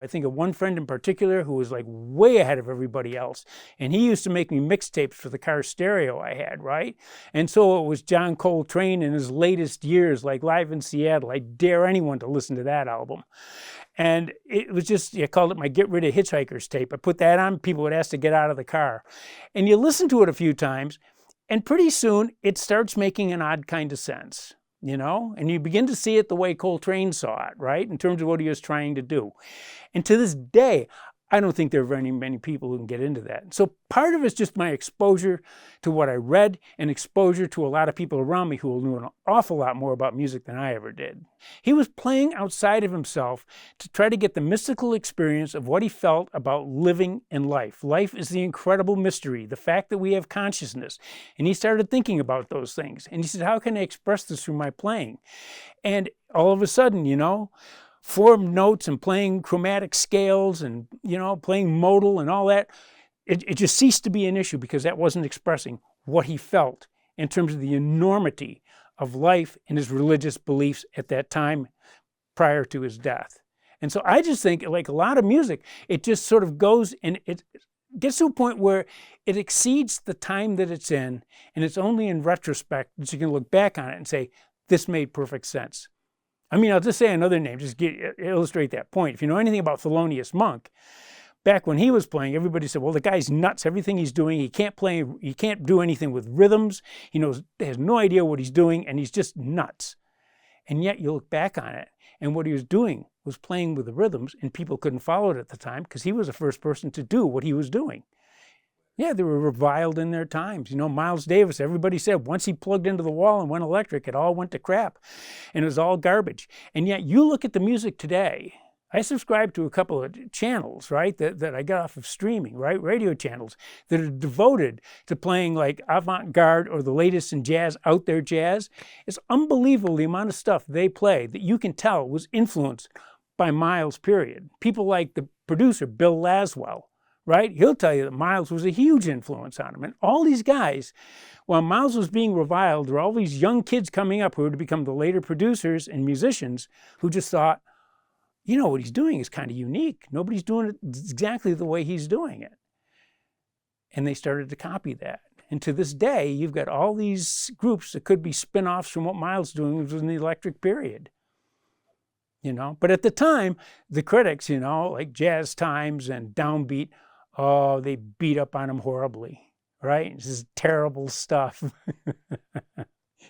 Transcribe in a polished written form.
I think of one friend in particular who was like way ahead of everybody else. And he used to make me mixtapes for the car stereo I had, right? And so it was John Coltrane in his latest years, like Live in Seattle. I dare anyone to listen to that album. And it was just, I called it my Get Rid of Hitchhikers tape. I put that on, people would ask to get out of the car. And you listen to it a few times, and pretty soon it starts making an odd kind of sense. And you begin to see it the way Coltrane saw it, right? In terms of what he was trying to do. And to this day, I don't think there are very many people who can get into that. So part of it's just my exposure to what I read and exposure to a lot of people around me who knew an awful lot more about music than I ever did. He was playing outside of himself to try to get the mystical experience of what he felt about living and life. Life is the incredible mystery, the fact that we have consciousness. And he started thinking about those things. And he said, how can I express this through my playing? And all of a sudden, form notes and playing chromatic scales and, playing modal and all that, it just ceased to be an issue because that wasn't expressing what he felt in terms of the enormity of life and his religious beliefs at that time prior to his death. And so I just think, like a lot of music, it just sort of goes and it gets to a point where it exceeds the time that it's in, and it's only in retrospect that you can look back on it and say, this made perfect sense. I mean, I'll just say another name, just illustrate that point. If you know anything about Thelonious Monk, back when he was playing, everybody said, well, the guy's nuts. Everything he's doing, he can't do anything with rhythms. He has no idea what he's doing, and he's just nuts. And yet you look back on it, and what he was doing was playing with the rhythms, and people couldn't follow it at the time because he was the first person to do what he was doing. Yeah, they were reviled in their times. Miles Davis, everybody said once he plugged into the wall and went electric, it all went to crap. And it was all garbage. And yet you look at the music today. I subscribe to a couple of channels, right, that I got off of streaming, right, radio channels that are devoted to playing like avant-garde or the latest in jazz, out there jazz. It's unbelievable the amount of stuff they play that you can tell was influenced by Miles, period. People like the producer, Bill Laswell. Right? He'll tell you that Miles was a huge influence on him. And all these guys, while Miles was being reviled, there were all these young kids coming up who were to become the later producers and musicians who just thought, what he's doing is kind of unique. Nobody's doing it exactly the way he's doing it. And they started to copy that. And to this day, you've got all these groups that could be spin-offs from what Miles was doing was in the electric period. But at the time, the critics, like Jazz Times and Downbeat, they beat up on him horribly, right? This is terrible stuff.